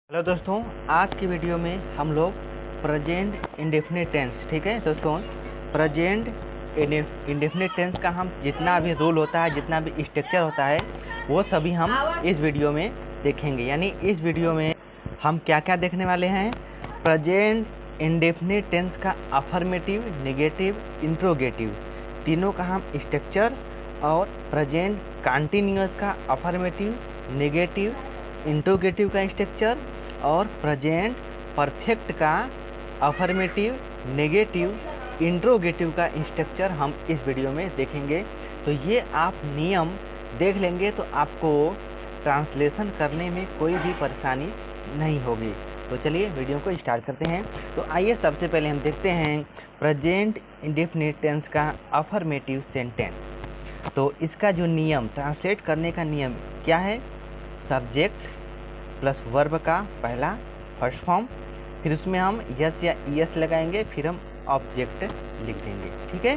Hello दोस्तों, आज की वीडियो में हम लोग प्रेजेंट इंडेफिनिट टेंस, ठीक है दोस्तों, प्रेजेंट इंडेफिनिट टेंस का हम जितना भी रूल होता है, जितना भी स्ट्रक्चर होता है, वो सभी हम इस वीडियो में देखेंगे। यानी इस वीडियो में हम क्या क्या देखने वाले हैं। प्रेजेंट इंडेफिनिट टेंस का अफर्मेटिव, नेगेटिव, इंट्रोगेटिव तीनों का हम स्ट्रक्चर, और प्रेजेंट कंटिन्यूअस का अफर्मेटिव, नेगेटिव, इंट्रोगेटिव का स्ट्रक्चर, और प्रेजेंट परफेक्ट का अफर्मेटिव, नेगेटिव, इंट्रोगेटिव का स्ट्रक्चर हम इस वीडियो में देखेंगे। तो ये आप नियम देख लेंगे तो आपको ट्रांसलेशन करने में कोई भी परेशानी नहीं होगी। तो चलिए वीडियो को स्टार्ट करते हैं। तो आइए सबसे पहले हम देखते हैं प्रेजेंट इंडेफिनिट टेंस का अफर्मेटिव सेंटेंस। तो इसका जो नियम, ट्रांसलेट करने का नियम क्या है। सब्जेक्ट प्लस वर्ब का पहला फर्स्ट फॉर्म, फिर उसमें हम यस या ईएस लगाएंगे, फिर हम ऑब्जेक्ट लिख देंगे, ठीक है।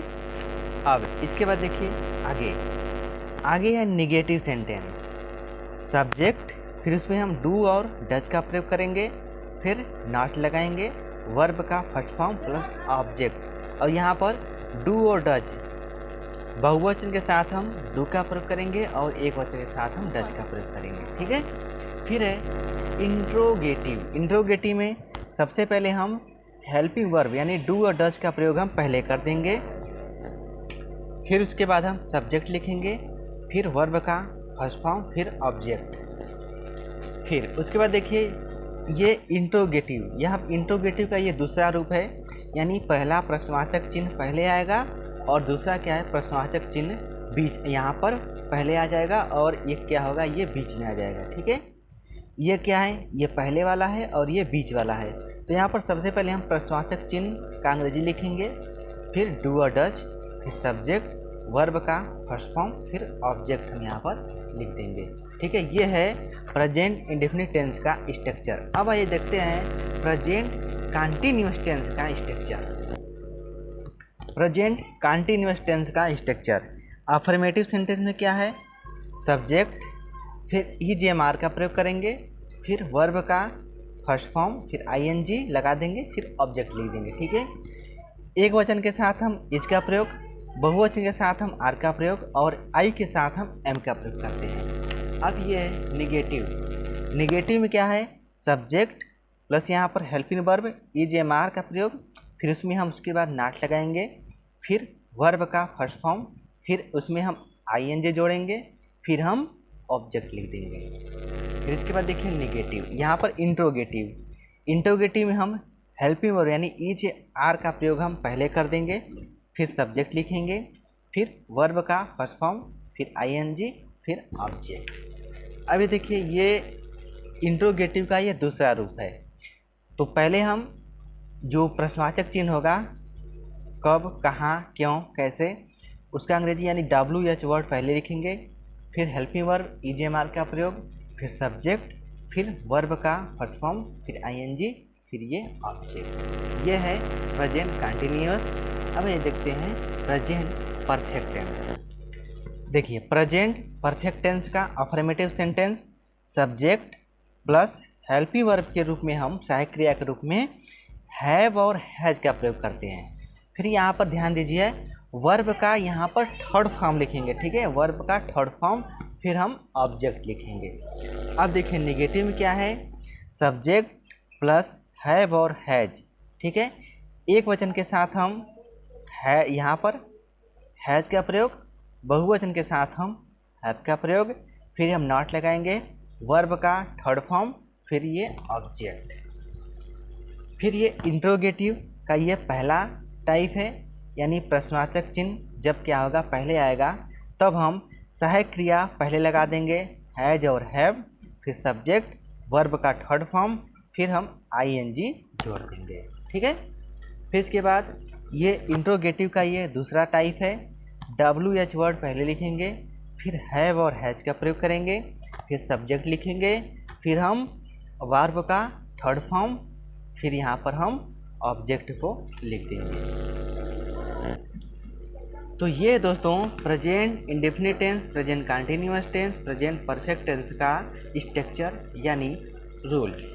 अब इसके बाद देखिए आगे है निगेटिव सेंटेंस। सब्जेक्ट, फिर उसमें हम डू और डज का प्रयोग करेंगे, फिर नॉट लगाएंगे, वर्ब का फर्स्ट फॉर्म प्लस ऑब्जेक्ट। और यहाँ पर डू और डज बहुवचन के साथ हम डू का प्रयोग करेंगे और एक वचन के साथ हम डज का प्रयोग करेंगे, ठीक है। फिर है इंट्रोगेटिव। इंट्रोगेटिव में सबसे पहले हम हेल्पिंग वर्ब यानी डू और डज का प्रयोग हम पहले कर देंगे, फिर उसके बाद हम सब्जेक्ट लिखेंगे, फिर वर्ब का फर्स्ट फॉर्म, फिर ऑब्जेक्ट। फिर उसके बाद देखिए ये इंट्रोगेटिव, यहाँ इंट्रोगेटिव का ये दूसरा रूप है। यानी पहला प्रश्नवाचक चिन्ह पहले आएगा और दूसरा क्या है, प्रश्नवाचक चिन्ह बीच, यहाँ पर पहले आ जाएगा और ये क्या होगा, ये बीच में आ जाएगा, ठीक है। ये क्या है, ये पहले वाला है और ये बीच वाला है। तो यहाँ पर सबसे पहले हम प्रश्नवाचक चिन्ह का अंग्रेजी लिखेंगे, फिर डू और डज, फिर सब्जेक्ट, वर्ब का फर्स्ट फॉर्म, फिर ऑब्जेक्ट हम यहाँ पर लिख देंगे, ठीक है। ये है प्रेजेंट इंडेफिनिट टेंस का स्ट्रक्चर। अब आइए देखते हैं प्रेजेंट कंटीन्यूअस टेंस का स्ट्रक्चर। प्रेजेंट कंटीन्यूअस टेंस का स्ट्रक्चर अफर्मेटिव सेंटेंस में क्या है, सब्जेक्ट, फिर ईजेएमआर का प्रयोग करेंगे, फिर वर्ब का फर्स्ट फॉर्म, फिर आईएनजी लगा देंगे, फिर ऑब्जेक्ट लिख देंगे, ठीक है। एक वचन के साथ हम इज का प्रयोग, बहुवचन के साथ हम आर का प्रयोग, और आई के साथ हम एम का प्रयोग करते हैं। अब ये है निगेटिव। निगेटिव में क्या है, सब्जेक्ट प्लस यहाँ पर हेल्पिंग वर्ब ईजेएमआर का प्रयोग, फिर उसमें हम उसके बाद नॉट लगाएंगे, फिर वर्ब का फर्स्ट फॉर्म, फिर उसमें हम आईएनजी जोड़ेंगे, फिर हम ऑब्जेक्ट लिख देंगे। फिर इसके बाद देखिए निगेटिव, यहाँ पर इंट्रोगेटिव। इंट्रोगेटिव में हम हेल्पिंग वर्ब यानी ईज आर का प्रयोग हम पहले कर देंगे, फिर सब्जेक्ट लिखेंगे, फिर वर्ब का फर्स्ट फॉर्म, फिर आईएनजी, फिर ऑब्जेक्ट। अभी देखिए ये इंट्रोगेटिव का ये दूसरा रूप है। तो पहले हम जो प्रश्नवाचक चिन्ह होगा, कब, कहाँ, क्यों, कैसे, उसका अंग्रेजी यानी WH वर्ड पहले लिखेंगे, फिर हेल्पिंग वर्ब ईजेएमआर का प्रयोग, फिर सब्जेक्ट, फिर वर्ब का फर्स्ट फॉर्म, फिर आईएनजी, फिर ये ऑब्जेक्ट। ये है प्रेजेंट कंटिन्यूअस। अब ये देखते हैं प्रेजेंट परफेक्ट टेंस। देखिए प्रेजेंट परफेक्ट टेंस का affirmative sentence subject plus helping verb के रूप में हम सहायक क्रिया के रूप में हैव और हैज का प्रयोग करते हैं। फिर यहाँ पर ध्यान दीजिए वर्ब का यहाँ पर थर्ड फॉर्म लिखेंगे, ठीक है, वर्ब का थर्ड फॉर्म, फिर हम ऑब्जेक्ट लिखेंगे। अब देखिए निगेटिव में क्या है, सब्जेक्ट प्लस हैव और हैज, ठीक है। एक वचन के साथ हम है, यहाँ पर हैज का प्रयोग, बहुवचन के साथ हम हैव का प्रयोग, फिर हम नॉट लगाएंगे, वर्ब का थर्ड फॉर्म, फिर ये ऑब्जेक्ट। फिर ये इंट्रोगेटिव का ये पहला टाइप है, यानी प्रश्नवाचक चिन्ह जब क्या होगा, पहले आएगा, तब हम सहायक क्रिया पहले लगा देंगे, हैज और हैव, फिर सब्जेक्ट, वर्ब का थर्ड फॉर्म, फिर हम आईएनजी जोड़ देंगे, ठीक है। फिर इसके बाद ये इंट्रोगेटिव का ये दूसरा टाइप है। WH वर्ड पहले लिखेंगे, फिर हैव और हैज का प्रयोग करेंगे, फिर सब्जेक्ट लिखेंगे, फिर हम वर्ब का थर्ड फॉर्म, फिर यहाँ पर हम ऑब्जेक्ट को लिख देंगे। तो ये दोस्तों present indefinite tense, present continuous tense, present perfect tense का स्ट्रक्चर यानी रूल्स।